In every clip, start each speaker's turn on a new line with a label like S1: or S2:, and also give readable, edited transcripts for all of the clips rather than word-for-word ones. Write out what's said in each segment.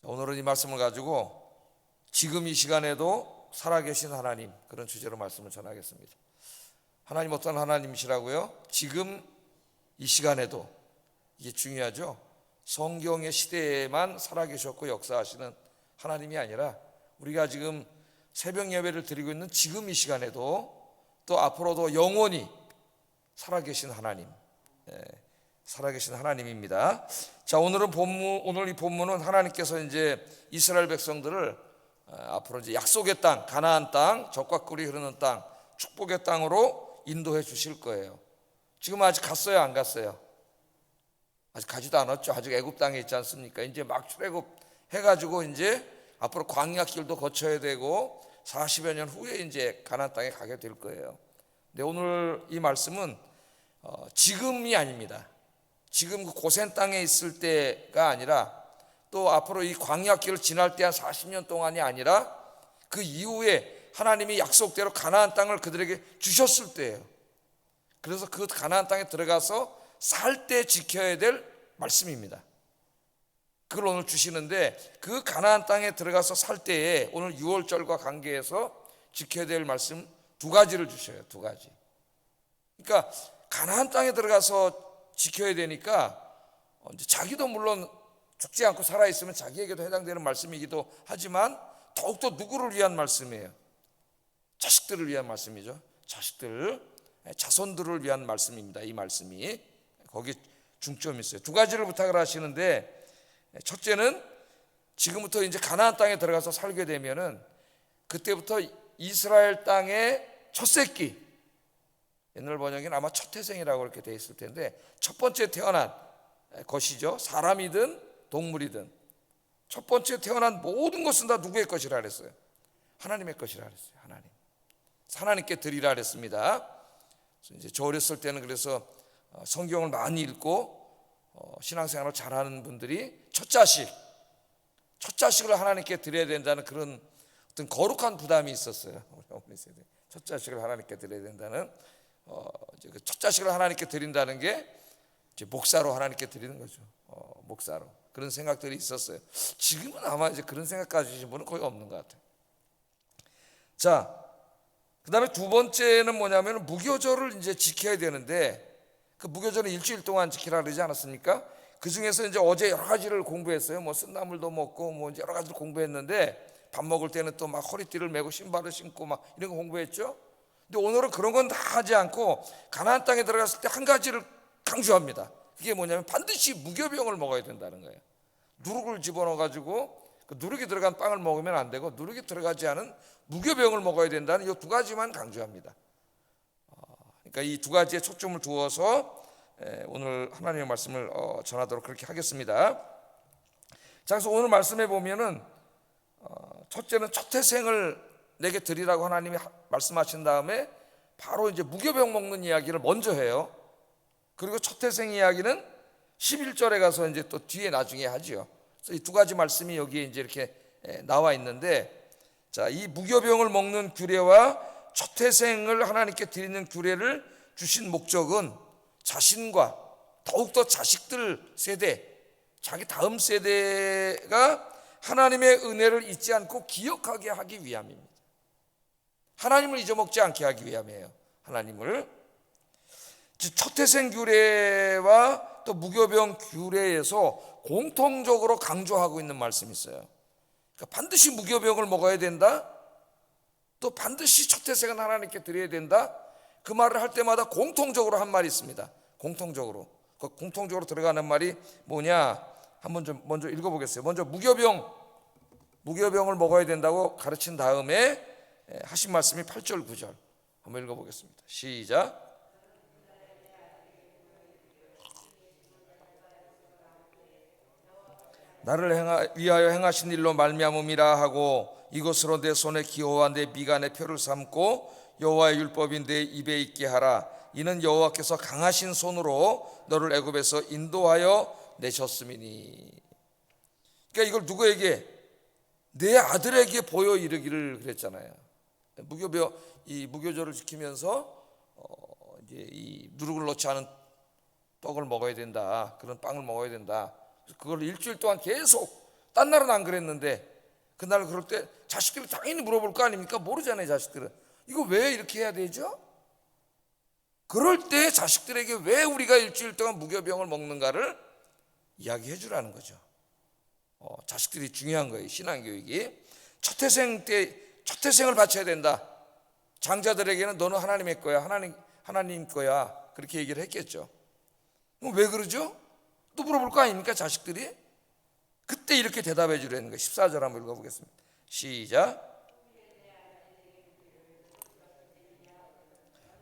S1: 오늘은 이 말씀을 가지고 지금 이 시간에도 살아계신 하나님, 그런 주제로 말씀을 전하겠습니다. 하나님 어떤 하나님이시라고요? 지금 이 시간에도, 이게 중요하죠. 성경의 시대에만 살아계셨고 역사하시는 하나님이 아니라 우리가 지금 새벽 예배를 드리고 있는 지금 이 시간에도 또 앞으로도 영원히 살아계신 하나님, 살아계신 하나님입니다. 자, 오늘 이 본문은 하나님께서 이제 이스라엘 백성들을 앞으로 이제 약속의 땅, 가나안 땅, 젖과 꿀이 흐르는 땅, 축복의 땅으로 인도해 주실 거예요. 지금 아직 갔어요, 안 갔어요? 아직 가지도 않았죠. 아직 애굽 땅에 있지 않습니까? 이제 막 출애굽 해가지고 이제 앞으로 광야 길도 거쳐야 되고 40여 년 후에 이제 가나안 땅에 가게 될 거예요. 근데 오늘 이 말씀은 지금이 아닙니다. 지금 그 고센 땅에 있을 때가 아니라 또 앞으로 이 광야 길을 지날 때 한 40년 동안이 아니라 그 이후에 하나님이 약속대로 가나안 땅을 그들에게 주셨을 때예요. 그래서 그 가나안 땅에 들어가서 살 때 지켜야 될 말씀입니다. 그걸 오늘 주시는데, 그 가나안 땅에 들어가서 살 때에 오늘 6월절과 관계해서 지켜야 될 말씀 두 가지를 주셔요. 두 가지. 그러니까 가나안 땅에 들어가서 지켜야 되니까 자기도 물론 죽지 않고 살아있으면 자기에게도 해당되는 말씀이기도 하지만 더욱더 누구를 위한 말씀이에요? 자식들을 위한 말씀이죠. 자식들, 자손들을 위한 말씀입니다. 이 말씀이 거기 중점이 있어요. 두 가지를 부탁을 하시는데, 첫째는 지금부터 이제 가나안 땅에 들어가서 살게 되면은 그때부터 이스라엘 땅의 첫 새끼, 옛날 번역에는 아마 첫 태생이라고 이렇게 돼 있을 텐데 첫 번째 태어난 것이죠. 사람이든 동물이든 첫 번째 태어난 모든 것은 다 누구의 것이라 그랬어요? 하나님의 것이라 그랬어요. 하나님께 드리라 그랬습니다. 그래서 이제 저 어렸을 때는 그래서 성경을 많이 읽고 신앙생활을 잘하는 분들이 첫 자식을 하나님께 드려야 된다는 그런 어떤 거룩한 부담이 있었어요. 첫 자식을 하나님께 드려야 된다는, 첫 자식을 하나님께 드린다는 게 이제 목사로 하나님께 드리는 거죠. 목사로 그런 생각들이 있었어요. 지금은 아마 이제 그런 생각 가지신 분은 거의 없는 것 같아요. 자, 그다음에 두 번째는 뭐냐면 무교절을 이제 지켜야 되는데, 그 무교절은 일주일 동안 지키라 그러지 않았습니까? 그 중에서 이제 어제 여러 가지를 공부했어요. 뭐 쓴나물도 먹고 뭐 여러 가지를 공부했는데, 밥 먹을 때는 또 막 허리띠를 메고 신발을 신고 막 이런 거 공부했죠. 근데 오늘은 그런 건 다 하지 않고 가나안 땅에 들어갔을 때 한 가지를 강조합니다. 그게 뭐냐면 반드시 무교병을 먹어야 된다는 거예요. 누룩을 집어넣어 가지고 그 누룩이 들어간 빵을 먹으면 안 되고, 누룩이 들어가지 않은 무교병을 먹어야 된다는 이 두 가지만 강조합니다. 그러니까 이 두 가지에 초점을 두어서 오늘 하나님의 말씀을 전하도록 그렇게 하겠습니다. 자, 그래서 오늘 말씀해 보면은 첫째는 첫 태생을 내게 드리라고 하나님이 말씀하신 다음에 바로 이제 무교병 먹는 이야기를 먼저 해요. 그리고 첫 태생 이야기는 11절에 가서 이제 또 뒤에 나중에 하지요. 그래서 이 두 가지 말씀이 여기에 이제 이렇게 나와 있는데, 자, 이 무교병을 먹는 규례와 첫 태생을 하나님께 드리는 규례를 주신 목적은 자신과 더욱더 자식들 세대, 자기 다음 세대가 하나님의 은혜를 잊지 않고 기억하게 하기 위함입니다. 하나님을 잊어먹지 않게 하기 위함이에요. 하나님을. 첫 태생 규례와 또 무교병 규례에서 공통적으로 강조하고 있는 말씀이 있어요. 그러니까 반드시 무교병을 먹어야 된다, 또 반드시 첫 태생은 하나님께 드려야 된다. 그 말을 할 때마다 공통적으로 한 말이 있습니다. 공통적으로 들어가는 말이 뭐냐? 한번 좀 먼저 읽어보겠어요. 먼저 무교병을 먹어야 된다고 가르친 다음에 하신 말씀이 8절 9절 한번 읽어보겠습니다. 시작. 나를 위하여 행하신 일로 말미암음이라 하고, 이것으로 내 손에 기호와 내 미간에 표를 삼고 여호와의 율법이 내 입에 있게 하라. 이는 여호와께서 강하신 손으로 너를 애굽에서 인도하여 내셨음이니. 그러니까 이걸 누구에게? 내 아들에게 보여 이르기를 그랬잖아요. 이 무교절을 지키면서 이제 이 누룩을 넣지 않은 떡을 먹어야 된다, 그런 빵을 먹어야 된다. 그걸 일주일 동안 계속 딴 날은 안 그랬는데 그날 그럴 때 자식들이 당연히 물어볼 거 아닙니까? 모르잖아요, 자식들은. 이거 왜 이렇게 해야 되죠? 그럴 때 자식들에게 왜 우리가 일주일 동안 무교병을 먹는가를 이야기해 주라는 거죠. 자식들이 중요한 거예요, 신앙교육이. 첫 태생을 바쳐야 된다. 장자들에게는 너는 하나님의 거야, 하나님 거야, 그렇게 얘기를 했겠죠. 왜 그러죠? 또 물어볼 거 아닙니까, 자식들이? 그때 이렇게 대답해 주라는 거예요. 14절 한번 읽어보겠습니다. 시작.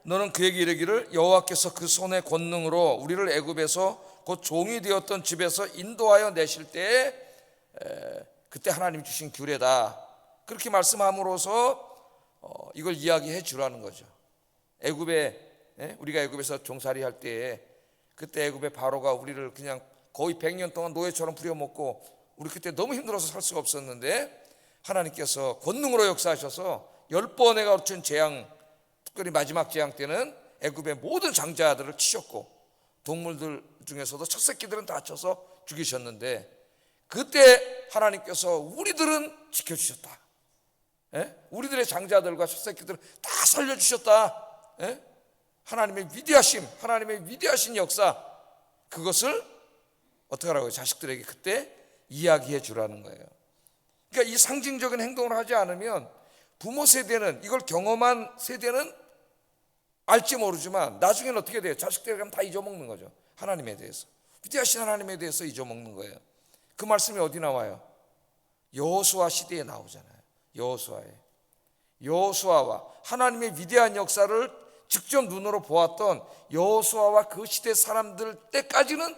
S1: 너는 그에게 이르기를 여호와께서 그 손의 권능으로 우리를 애굽에서 곧 종이 되었던 집에서 인도하여 내실 때에 그때 하나님 주신 규례다. 그렇게 말씀함으로써 이걸 이야기해 주라는 거죠. 우리가 애굽에서 종살이 할 때에 그때 애굽의 바로가 우리를 그냥 거의 100년 동안 노예처럼 부려먹고 우리 그때 너무 힘들어서 살 수가 없었는데 하나님께서 권능으로 역사하셔서 10번에 걸친 재앙, 특별히 마지막 재앙 때는 애굽의 모든 장자들을 치셨고 동물들 중에서도 첫 새끼들은 다 쳐서 죽이셨는데 그때 하나님께서 우리들은 지켜주셨다. 우리들의 장자들과 첫 새끼들을 다 살려주셨다. 하나님의 위대하신 역사, 그것을 어떻게 하라고요? 자식들에게 그때 이야기해 주라는 거예요. 그러니까 이 상징적인 행동을 하지 않으면 부모 세대는, 이걸 경험한 세대는 알지 모르지만 나중에는 어떻게 돼요? 자식들이 가면 다 잊어먹는 거죠. 하나님에 대해서, 위대하신 하나님에 대해서 잊어먹는 거예요. 그 말씀이 어디 나와요? 여호수아 시대에 나오잖아요. 여호수아와 하나님의 위대한 역사를 직접 눈으로 보았던 여호수아와 그 시대 사람들 때까지는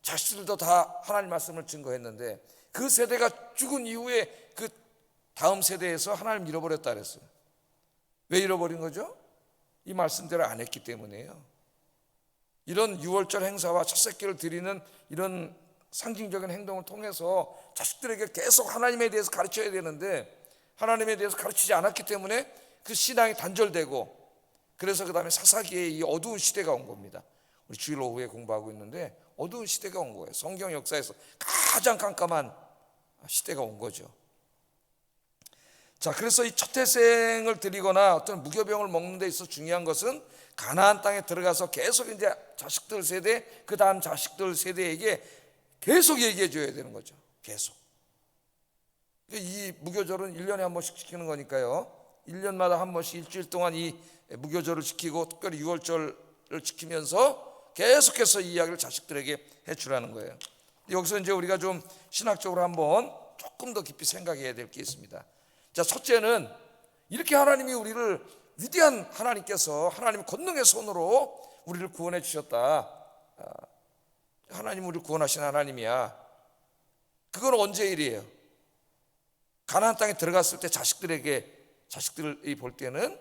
S1: 자식들도 다 하나님 말씀을 증거했는데 그 세대가 죽은 이후에 그 다음 세대에서 하나님 잃어버렸다 그랬어요. 왜 잃어버린 거죠? 이 말씀대로 안 했기 때문이에요. 이런 유월절 행사와 첫 새끼를 드리는 이런 상징적인 행동을 통해서 자식들에게 계속 하나님에 대해서 가르쳐야 되는데 하나님에 대해서 가르치지 않았기 때문에 그 신앙이 단절되고, 그래서 그 다음에 사사기의 이 어두운 시대가 온 겁니다. 우리 주일 오후에 공부하고 있는데 어두운 시대가 온 거예요. 성경 역사에서 가장 깜깜한 시대가 온 거죠. 자, 그래서 이 첫 태생을 드리거나 어떤 무교병을 먹는 데 있어 중요한 것은 가나안 땅에 들어가서 계속 이제 자식들 세대, 그 다음 자식들 세대에게 계속 얘기해 줘야 되는 거죠. 계속. 이 무교절은 1년에 한 번씩 지키는 거니까요. 1년마다 한 번씩 일주일 동안 이 무교절을 지키고 특별히 6월절을 지키면서 계속해서 이 이야기를 자식들에게 해주라는 거예요. 여기서 이제 우리가 좀 신학적으로 한번 조금 더 깊이 생각해야 될 게 있습니다. 자, 첫째는 이렇게 하나님이 우리를, 위대한 하나님께서 하나님의 권능의 손으로 우리를 구원해 주셨다. 하나님 우리를 구원하신 하나님이야. 그건 언제 일이에요? 가나안 땅에 들어갔을 때 자식들이 볼 때는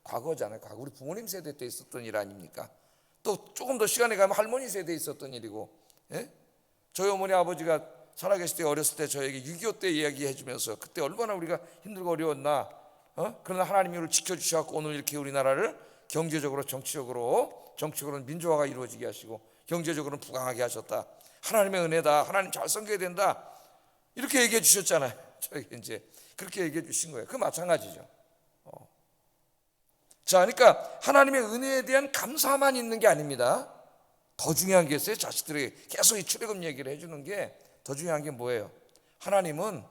S1: 과거잖아요. 과거 우리 부모님 세대 때 있었던 일 아닙니까? 또 조금 더 시간이 가면 할머니 세대에 있었던 일이고, 저희 어머니 아버지가 살아계실 때 어렸을 때 저에게 6.25 때 이야기해 주면서 그때 얼마나 우리가 힘들고 어려웠나, 그러나 하나님이 우리를 지켜주셔서 오늘 이렇게 우리나라를 경제적으로 정치적으로는 민주화가 이루어지게 하시고 경제적으로는 부강하게 하셨다. 하나님의 은혜다. 하나님 잘 섬겨야 된다. 이렇게 얘기해 주셨잖아요. 저에게 이제 그렇게 얘기해 주신 거예요. 그 마찬가지죠. 자, 그러니까 하나님의 은혜에 대한 감사만 있는 게 아닙니다. 더 중요한 게 있어요. 자식들에게 계속 이 출애굽 얘기를 해주는 게 더 중요한 게 뭐예요? 하나님은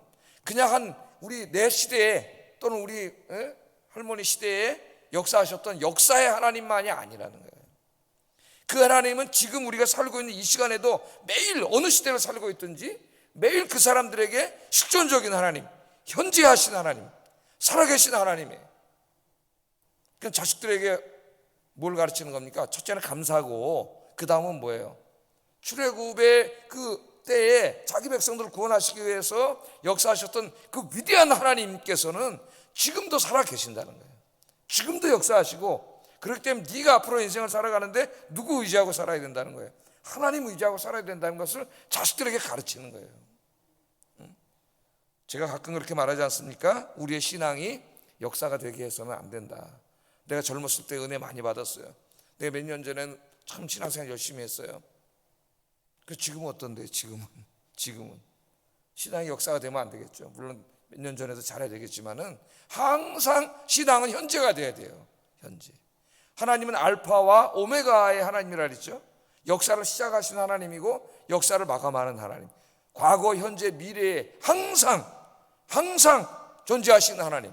S1: 그냥 우리 내 시대에 또는 우리 할머니 시대에 역사하셨던 역사의 하나님만이 아니라는 거예요. 그 하나님은 지금 우리가 살고 있는 이 시간에도 매일 어느 시대를 살고 있든지 매일 그 사람들에게 실존적인 하나님, 현재하신 하나님, 살아계신 하나님이에요. 그럼 자식들에게 뭘 가르치는 겁니까? 첫째는 감사하고 그 다음은 뭐예요? 출애굽의 그 때에 자기 백성들을 구원하시기 위해서 역사하셨던 그 위대한 하나님께서는 지금도 살아계신다는 거예요. 지금도 역사하시고, 그렇기 때문에 네가 앞으로 인생을 살아가는데 누구 의지하고 살아야 된다는 거예요? 하나님 의지하고 살아야 된다는 것을 자식들에게 가르치는 거예요. 제가 가끔 그렇게 말하지 않습니까? 우리의 신앙이 역사가 되게 해서는 안 된다. 내가 젊었을 때 은혜 많이 받았어요. 내가 몇 년 전에는 참 신앙생활 열심히 했어요. 그 지금은 어떤데? 지금은 신앙의 역사가 되면 안 되겠죠. 물론 몇 년 전에도 잘해야 되겠지만은 항상 신앙은 현재가 돼야 돼요. 현재. 하나님은 알파와 오메가의 하나님이라 그랬죠. 역사를 시작하신 하나님이고 역사를 마감하는 하나님. 과거, 현재, 미래에 항상 존재하시는 하나님.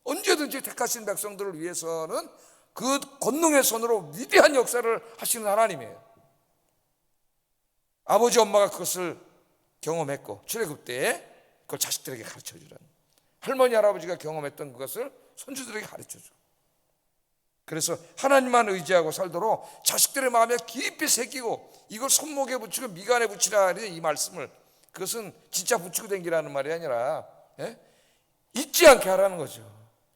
S1: 언제든지 택하신 백성들을 위해서는 그 권능의 손으로 위대한 역사를 하시는 하나님이에요. 아버지 엄마가 그것을 경험했고 출애굽 때 그걸 자식들에게 가르쳐주라는, 할머니 할아버지가 경험했던 그것을 손주들에게 가르쳐줘. 그래서 하나님만 의지하고 살도록 자식들의 마음에 깊이 새기고 이걸 손목에 붙이고 미간에 붙이라 이 말씀을, 그것은 진짜 붙이고 댕기라는 말이 아니라 잊지 않게 하라는 거죠.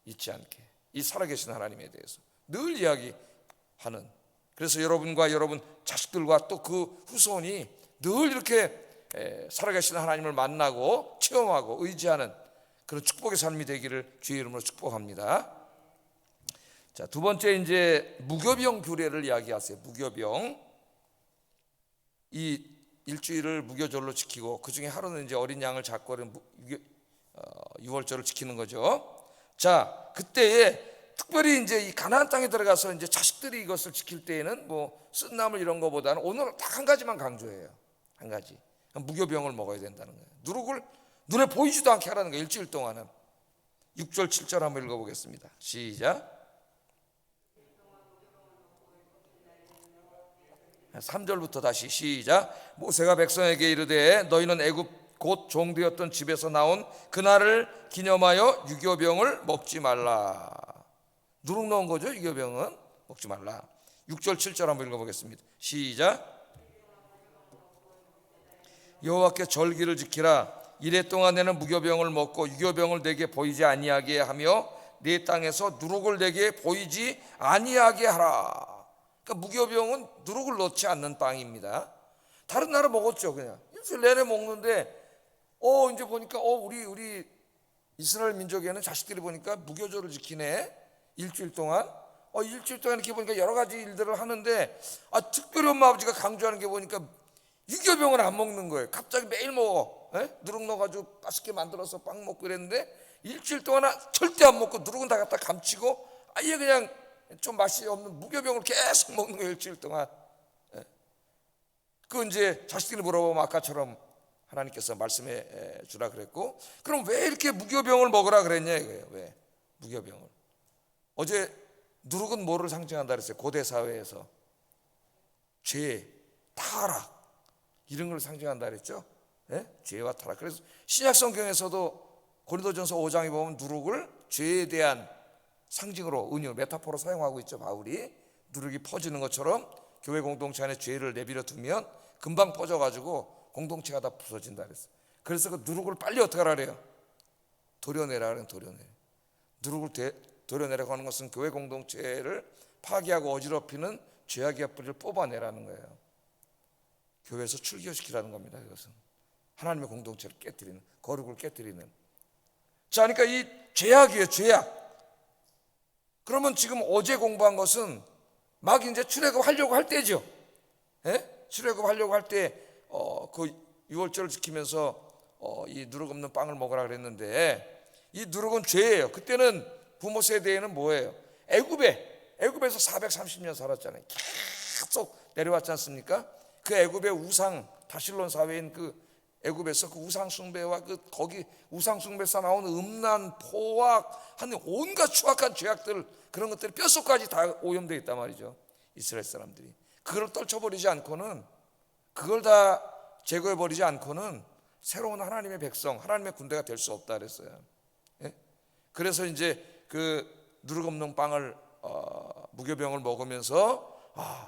S1: 잊지 않게, 이 살아계신 하나님에 대해서 늘 이야기하는. 그래서 여러분과 여러분 자식들과 또 그 후손이 늘 이렇게 살아계신 하나님을 만나고 체험하고 의지하는 그런 축복의 삶이 되기를 주의 이름으로 축복합니다. 자, 두 번째 이제 무교병 규례를 이야기하세요. 무교병. 이 일주일을 무교절로 지키고 그 중에 하루는 이제 어린 양을 잡고 유월절을 지키는 거죠. 자, 그때에 특별히 이제 이 가나안 땅에 들어가서 이제 자식들이 이것을 지킬 때에는 뭐 쓴나물 이런 거보다는 오늘 딱 한 가지만 강조해요. 한 가지. 무교병을 먹어야 된다는 거예요. 누룩을 눈에 보이지도 않게 하라는 거예요. 일주일 동안은. 6절 7절 한번 읽어보겠습니다. 시작. 3절부터 다시 시작. 모세가 백성에게 이르되 너희는 애굽 곧 종되었던 집에서 나온 그날을 기념하여 유교병을 먹지 말라. 누룩 넣은 거죠. 유교병은 먹지 말라. 6절 7절 한번 읽어보겠습니다. 시작. 여호와께 절기를 지키라. 이래 동안에는 무교병을 먹고 유교병을 내게 보이지 아니하게 하며 네 땅에서 누룩을 내게 보이지 아니하게 하라. 그러니까 무교병은 누룩을 넣지 않는 빵입니다. 다른 나라 먹었죠. 그냥 일주일 내내 먹는데 이제 보니까 우리 이스라엘 민족에는 자식들이 보니까 무교절을 지키네. 일주일 동안 이렇게 보니까 여러 가지 일들을 하는데 특별히 엄마 아버지가 강조하는 게 보니까 유교병은 안 먹는 거예요. 갑자기 매일 먹어. 누룩 넣어가지고 맛있게 만들어서 빵 먹고 이랬는데 일주일 동안 절대 안 먹고 누룩은 다 갖다 감치고 아예 그냥 좀 맛이 없는 무교병을 계속 먹는 거예요. 일주일 동안. 그 이제 자식들이 물어보면 아까처럼 하나님께서 말씀해 주라 그랬고, 그럼 왜 이렇게 무교병을 먹으라 그랬냐 이거예요. 왜 무교병을? 어제 누룩은 뭐를 상징한다 그랬어요? 고대 사회에서 죄, 타락 이런 걸 상징한다 그랬죠. 죄와 타락. 그래서 신약 성경에서도 고린도전서 5장에 보면 누룩을 죄에 대한 상징으로 은유, 메타포로 사용하고 있죠. 바울이 누룩이 퍼지는 것처럼 교회 공동체 안에 죄를 내버려 두면 금방 퍼져가지고 공동체가 다 부서진다 그랬어요. 그래서 그 누룩을 빨리 어떻게 하라 그래요? 도려내라 그래요. 누룩을 도려내라고 하는 것은 교회 공동체를 파괴하고 어지럽히는 죄악의 뿌리를 뽑아내라는 거예요. 교회에서 출교시키라는 겁니다. 이것은 하나님의 공동체를 깨뜨리는, 거룩을 깨뜨리는. 자, 그러니까 이 죄악이에요. 죄악. 그러면 지금 어제 공부한 것은 막 이제 출애굽하려고 할 때죠. 출애굽하려고 할 때 그 유월절을 지키면서 이 누룩 없는 빵을 먹으라 그랬는데 이 누룩은 죄예요. 그때는 부모 세대에는 뭐예요? 애굽에서 430년 살았잖아요. 계속 내려왔지 않습니까? 그 애굽의 우상, 다실론 사회인 그 애굽에서 그 우상 숭배와 거기 우상 숭배에서 나오는 음란, 포악 하는 온갖 추악한 죄악들, 그런 것들이 뼛속까지 다 오염되어 있단 말이죠. 이스라엘 사람들이 그걸 떨쳐버리지 않고는, 그걸 다 제거해버리지 않고는 새로운 하나님의 백성, 하나님의 군대가 될 수 없다 그랬어요. 그래서 이제 그 누룩 없는 빵을 무교병을 먹으면서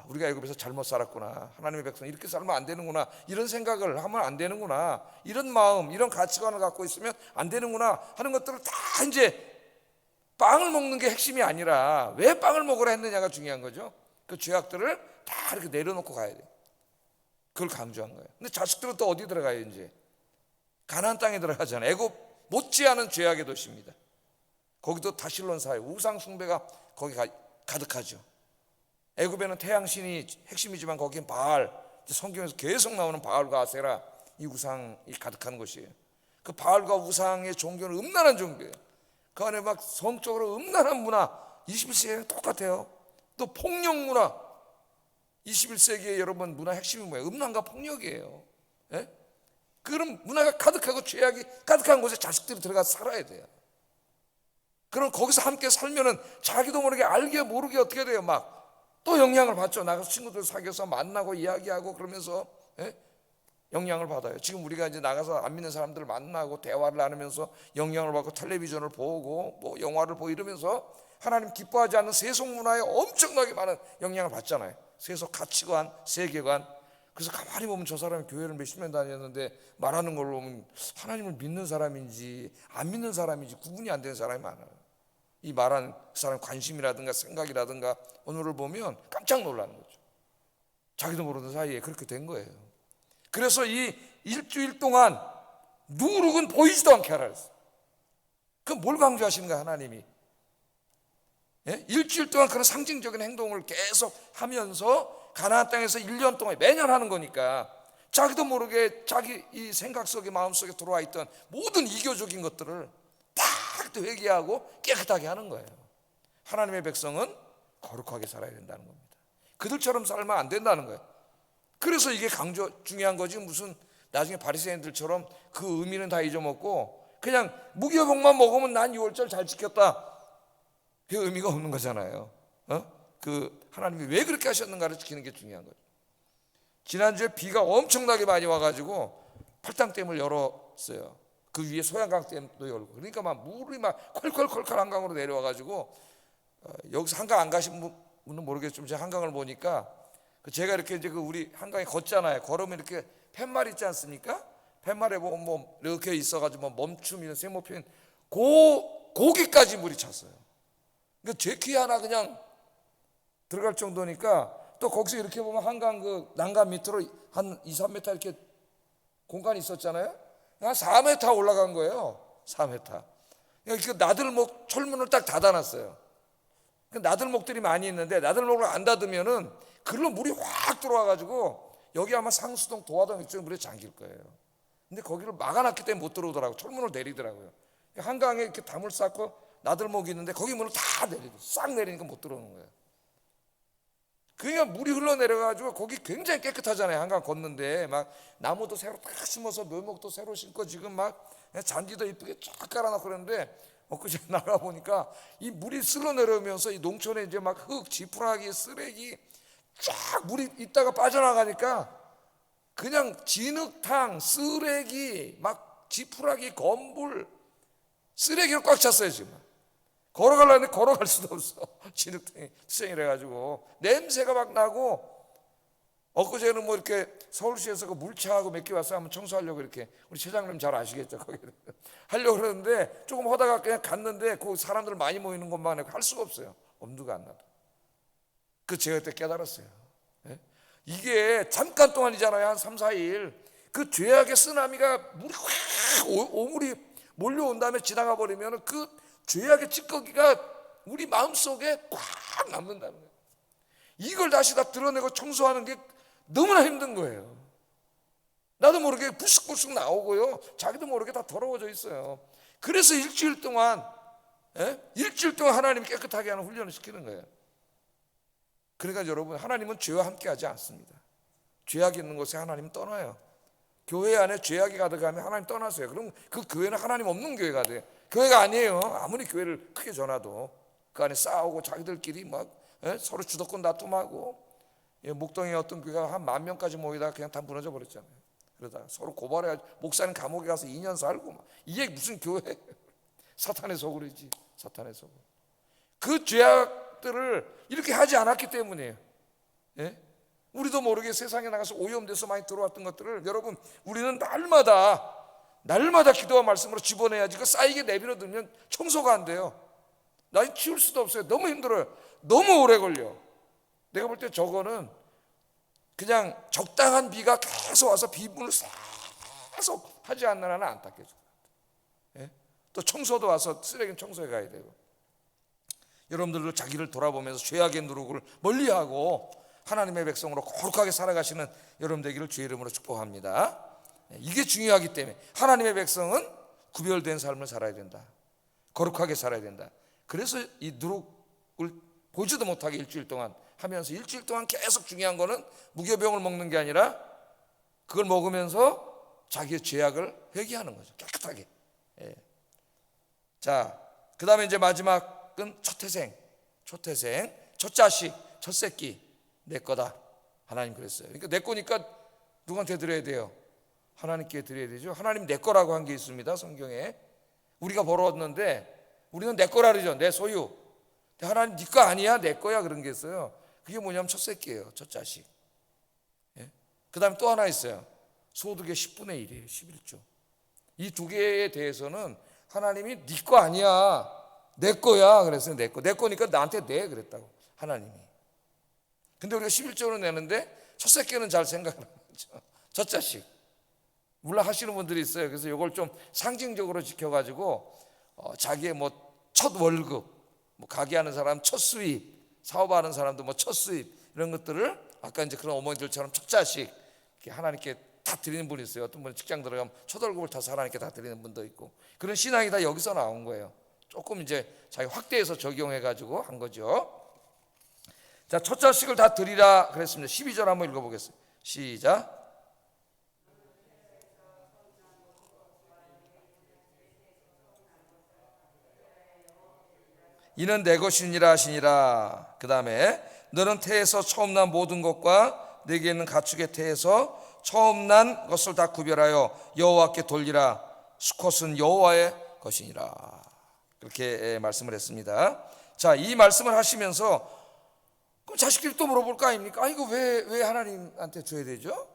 S1: 우리가 애굽에서 잘못 살았구나, 하나님의 백성 이렇게 살면 안 되는구나, 이런 생각을 하면 안 되는구나, 이런 마음, 이런 가치관을 갖고 있으면 안 되는구나 하는 것들을 다 이제 빵을 먹는 게 핵심이 아니라 왜 빵을 먹으라 했느냐가 중요한 거죠. 그 죄악들을 다 이렇게 내려놓고 가야 돼. 그걸 강조한 거예요. 근데 자식들은 또 어디 들어가요? 이제 가나안 땅에 들어가잖아요. 애굽 못지않은 죄악의 도시입니다. 거기도 다실론 사회, 우상 숭배가 거기 가득하죠. 애굽에는 태양신이 핵심이지만 거기는 바알, 성경에서 계속 나오는 바알과 아세라, 이 우상이 가득한 곳이에요. 그 바알과 우상의 종교는 음란한 종교예요. 그 안에 막 성적으로 음란한 문화, 21세기에는 똑같아요. 또 폭력 문화, 21세기의 여러분 문화 핵심이 뭐예요? 음란과 폭력이에요. 예? 그런 문화가 가득하고 죄악이 가득한 곳에 자식들이 들어가서 살아야 돼요. 그럼 거기서 함께 살면은 자기도 모르게 알게 모르게 어떻게 돼요? 막 또 영향을 받죠. 나가서 친구들 사귀어서 만나고 이야기하고 그러면서 영향을 받아요. 지금 우리가 이제 나가서 안 믿는 사람들을 만나고 대화를 나누면서 영향을 받고 텔레비전을 보고 뭐 영화를 보고 이러면서 하나님 기뻐하지 않는 세속 문화에 엄청나게 많은 영향을 받잖아요. 세속 가치관, 세계관. 그래서 가만히 보면 저 사람이 교회를 몇십 년 다녔는데 말하는 걸로 보면 하나님을 믿는 사람인지 안 믿는 사람인지 구분이 안 되는 사람이 많아요. 이 말하는 그 사람의 관심이라든가 생각이라든가 오늘을 보면 깜짝 놀라는 거죠. 자기도 모르는 사이에 그렇게 된 거예요. 그래서 이 일주일 동안 누룩은 보이지도 않게 하라 그랬어요. 그럼 뭘 강조하시는가 하나님이? 일주일 동안 그런 상징적인 행동을 계속 하면서 가나안 땅에서 1년 동안 매년 하는 거니까 자기도 모르게 자기 이 생각 속에 마음 속에 들어와 있던 모든 이교적인 것들을 딱 회개하고 깨끗하게 하는 거예요. 하나님의 백성은 거룩하게 살아야 된다는 겁니다. 그들처럼 살면 안 된다는 거예요. 그래서 이게 중요한 거지 무슨 나중에 바리새인들처럼 그 의미는 다 잊어먹고 그냥 무교복만 먹으면 난 6월절 잘 지켰다. 그 의미가 없는 거잖아요. 그 하나님이 왜 그렇게 하셨는가를 지키는 게 중요한 거죠. 지난주에 비가 엄청나게 많이 와가지고 팔당댐을 열었어요. 그 위에 소양강댐도 열고 그러니까 막 물이 막 콸콸콸콸 한강으로 내려와가지고 여기서 한강 안 가신 분은 모르겠지만 제가 한강을 보니까 제가 이렇게 이제 그 우리 한강에 걷잖아요. 걸으면 이렇게 팻말 있지 않습니까? 팻말에 보면 뭐 이렇게 있어가지고 뭐 멈춤이나 세모표현 고기까지 물이 찼어요. 그러니까 제 키 하나 그냥 들어갈 정도니까 또 거기서 이렇게 보면 한강 그 난간 밑으로 한 2, 3m 이렇게 공간이 있었잖아요. 한 4m 올라간 거예요. 4m. 그 나들목 철문을 딱 닫아놨어요. 그 나들목들이 많이 있는데 나들목을 안 닫으면은 글로 물이 확 들어와가지고 여기 아마 상수동 도화동 이쪽 물에 잠길 거예요. 근데 거기를 막아놨기 때문에 못 들어오더라고요. 철문을 내리더라고요. 한강에 이렇게 담을 쌓고 나들목이 있는데 거기 문을 다 내리고 싹 내리니까 못 들어오는 거예요. 그러니까 물이 흘러내려가지고 거기 굉장히 깨끗하잖아요. 한강 걷는데 막 나무도 새로 딱 심어서 묘목도 새로 심고 지금 막 잔디도 이쁘게 쫙 깔아놓고 그러는데 엊그제 나가보니까 이 물이 쓸어내려오면서 이 농촌에 이제 막 흙, 지푸라기, 쓰레기 쫙 물이 있다가 빠져나가니까 그냥 진흙탕, 쓰레기, 막 지푸라기, 건불, 쓰레기로 꽉 찼어요 지금. 걸어가려는데 걸어갈 수도 없어. 진흙탕이 투생이래 가지고 냄새가 막 나고 엊그제는 뭐 이렇게 서울시에서 그 물차하고 몇 개 와서 한번 청소하려고 이렇게 우리 최장님 잘 아시겠죠 거기 하려고 그러는데 조금 하다가 그냥 갔는데 그 사람들 많이 모이는 것만 해도 할 수가 없어요. 엄두가 안 나도. 그 제가 그때 깨달았어요. 이게 잠깐 동안이잖아요. 한 3, 4일 그 죄악의 쓰나미가 물이 확 오물이 몰려온 다음에 지나가 버리면 그 죄악의 찌꺼기가 우리 마음속에 꽉 남는다는 거예요. 이걸 다시 다 드러내고 청소하는 게 너무나 힘든 거예요. 나도 모르게 부스부스 나오고요. 자기도 모르게 다 더러워져 있어요. 그래서 일주일 동안 하나님이 깨끗하게 하는 훈련을 시키는 거예요. 그러니까 여러분 하나님은 죄와 함께 하지 않습니다. 죄악이 있는 곳에 하나님은 떠나요. 교회 안에 죄악이 가득하면 하나님 떠나세요. 그럼 그 교회는 하나님 없는 교회가 돼요. 교회가 아니에요. 아무리 교회를 크게 전화도 그 안에 싸우고 자기들끼리 막 서로 주도권 다툼하고 목동에 어떤 교회가 한 10,000명까지 모이다가 그냥 다 무너져 버렸잖아요. 그러다가 서로 고발해가지고 목사님 감옥에 가서 2년 살고 막. 이게 무슨 교회? 사탄의 소굴이지. 사탄의 소굴. 그 죄악들을 이렇게 하지 않았기 때문이에요. 우리도 모르게 세상에 나가서 오염돼서 많이 들어왔던 것들을 여러분 우리는 날마다 기도와 말씀으로 집어내야지. 그 쌓이게 내버려 두면 청소가 안 돼요. 나 치울 수도 없어요. 너무 힘들어요. 너무 오래 걸려. 내가 볼 때 저거는 그냥 적당한 비가 계속 와서 비분을 계속 하지 않는 한은 안 닦여져. 또 청소도 와서 쓰레기는 청소해 가야 되고. 여러분들도 자기를 돌아보면서 죄악의 누룩을 멀리하고 하나님의 백성으로 거룩하게 살아가시는 여러분 되기를 주의 이름으로 축복합니다. 이게 중요하기 때문에 하나님의 백성은 구별된 삶을 살아야 된다. 거룩하게 살아야 된다. 그래서 이 누룩을 보지도 못하게 일주일 동안 하면서, 일주일 동안 계속 중요한 거는 무교병을 먹는 게 아니라 그걸 먹으면서 자기의 죄악을 회개하는 거죠. 깨끗하게. 자, 그 다음에 이제 마지막은 초태생, 첫 자식, 첫 새끼 내 거다. 하나님 그랬어요. 그러니까 내 거니까 누구한테 드려야 돼요? 하나님께 드려야 되죠. 하나님 내 거라고 한 게 있습니다, 성경에. 우리가 벌었는데 우리는 내 거라 그러죠. 내 소유. 하나님 네 거 아니야, 내 거야, 그런 게 있어요. 그게 뭐냐면 첫 새끼예요, 첫 자식. 그 다음에 또 하나 있어요. 소득의 10분의 1이에요, 11조. 이 두 개에 대해서는 하나님이 네 거 아니야, 내 거야 그랬어요. 내 거니까 나한테 내 그랬다고 하나님이. 근데 우리가 11조를 내는데 첫 새끼는 잘 생각을 안 하죠. 첫 자식. 물론 하시는 분들이 있어요. 그래서 이걸 좀 상징적으로 지켜가지고 자기의 뭐 첫 월급, 뭐 가게하는 사람 첫 수입, 사업하는 사람도 뭐 첫 수입, 이런 것들을 아까 이제 그런 어머니들처럼 첫 자식 이렇게 하나님께 다 드리는 분이 있어요. 어떤 분은 직장 들어가면 첫 월급을 타서 하나님께 다 드리는 분도 있고, 그런 신앙이 다 여기서 나온 거예요. 조금 이제 자기 확대해서 적용해가지고 한 거죠. 자, 첫 자식을 다 드리라 그랬습니다. 12절 한번 읽어보겠습니다. 시작. 이는 내 것이니라 하시니라. 그 다음에 너는 태에서 처음 난 모든 것과 내게 있는 가축의 태에서 처음 난 것을 다 구별하여 여호와께 돌리라. 수컷은 여호와의 것이니라. 그렇게 말씀을 했습니다. 자, 이 말씀을 하시면서 그럼 자식들이 또 물어볼 거 아닙니까? 이거 왜 하나님한테 줘야 되죠?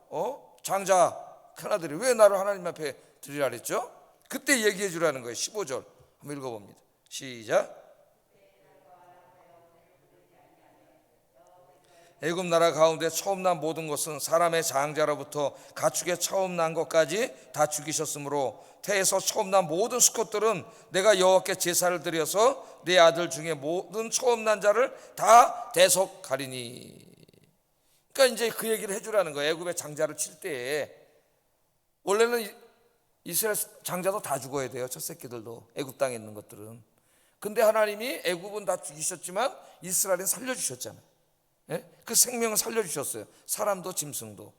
S1: 장자 큰아들이 왜 나를 하나님 앞에 드리라 그랬죠? 그때 얘기해 주라는 거예요. 15절 한번 읽어봅니다. 시작. 애굽 나라 가운데 처음 난 모든 것은 사람의 장자로부터 가축의 처음 난 것까지 다 죽이셨으므로 태에서 처음 난 모든 수컷들은 내가 여호와께 제사를 드려서 내 아들 중에 모든 처음 난 자를 다 대속하리니. 그러니까 이제 그 얘기를 해주라는 거예요. 애굽의 장자를 칠 때에 원래는 이스라엘 장자도 다 죽어야 돼요. 첫 새끼들도, 애굽 땅에 있는 것들은. 근데 하나님이 애굽은 다 죽이셨지만 이스라엘은 살려주셨잖아요. 그 생명을 살려주셨어요. 사람도 짐승도.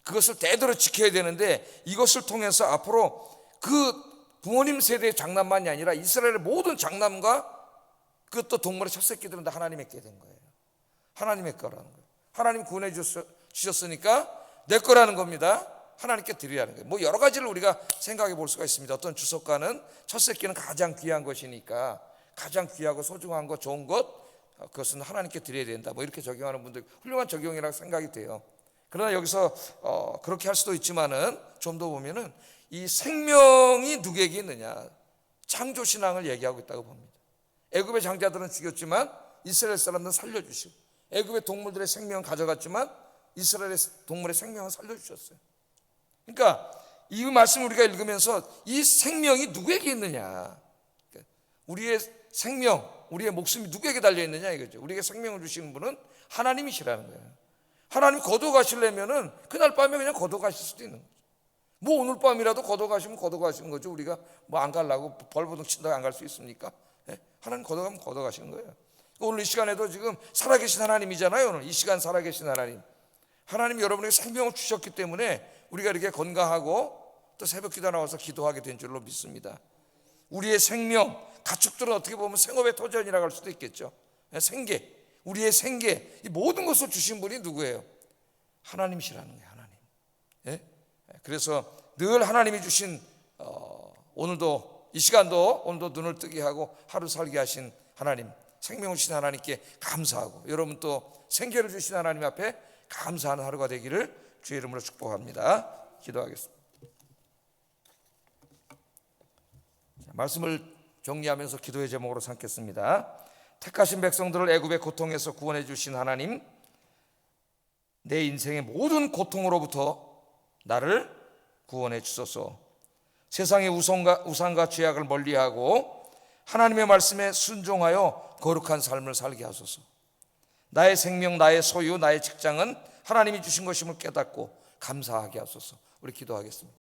S1: 그것을 대대로 지켜야 되는데 이것을 통해서 앞으로 그 부모님 세대의 장남만이 아니라 이스라엘의 모든 장남과 그것도 동물의 첫 새끼들은 다 하나님께 된 거예요. 하나님의 거라는 거예요. 하나님 구원해 주셨으니까 내 거라는 겁니다. 하나님께 드리라는 거예요. 뭐 여러 가지를 우리가 생각해 볼 수가 있습니다. 어떤 주석가는 첫 새끼는 가장 귀한 것이니까 가장 귀하고 소중한 것, 좋은 것, 그것은 하나님께 드려야 된다. 뭐 이렇게 적용하는 분들 훌륭한 적용이라고 생각이 돼요. 그러나 여기서 그렇게 할 수도 있지만은 좀 더 보면은 이 생명이 누구에게 있느냐, 창조 신앙을 얘기하고 있다고 봅니다. 애굽의 장자들은 죽였지만 이스라엘 사람들은 살려주시고, 애굽의 동물들의 생명을 가져갔지만 이스라엘의 동물의 생명을 살려주셨어요. 그러니까 이 말씀을 우리가 읽으면서 이 생명이 누구에게 있느냐, 우리의 생명, 우리의 목숨이 누구에게 달려있느냐 이거죠. 우리에게 생명을 주시는 분은 하나님이시라는 거예요. 하나님 거둬가시려면은 그날 밤에 그냥 거둬가실 수도 있는 거죠. 뭐 오늘 밤이라도 거둬가시면 거둬가시는 거죠. 우리가 뭐 안 가려고 벌부둥 친다고 안 갈 수 있습니까? 하나님 거둬가면 거둬가시는 거예요. 오늘 이 시간에도 지금 살아계신 하나님이잖아요. 오늘 이 시간 살아계신 하나님. 하나님 여러분에게 생명을 주셨기 때문에 우리가 이렇게 건강하고 또 새벽 기도 나와서 기도하게 된 줄로 믿습니다. 우리의 생명, 가축들은 어떻게 보면 생업의 토전이라고 할 수도 있겠죠. 생계, 우리의 생계, 이 모든 것을 주신 분이 누구예요? 하나님이시라는 거예요. 하나님. 그래서 늘 하나님이 주신 오늘도 이 시간도 오늘도 눈을 뜨게 하고 하루 살게 하신 하나님, 생명을 주신 하나님께 감사하고 여러분 또 생계를 주신 하나님 앞에 감사하는 하루가 되기를 주의 이름으로 축복합니다. 기도하겠습니다. 말씀을 정리하면서 기도의 제목으로 삼겠습니다. 택하신 백성들을 애굽의 고통에서 구원해 주신 하나님, 내 인생의 모든 고통으로부터 나를 구원해 주소서. 세상의 우상과 죄악을 멀리하고 하나님의 말씀에 순종하여 거룩한 삶을 살게 하소서. 나의 생명, 나의 소유, 나의 직장은 하나님이 주신 것임을 깨닫고 감사하게 하소서. 우리 기도하겠습니다.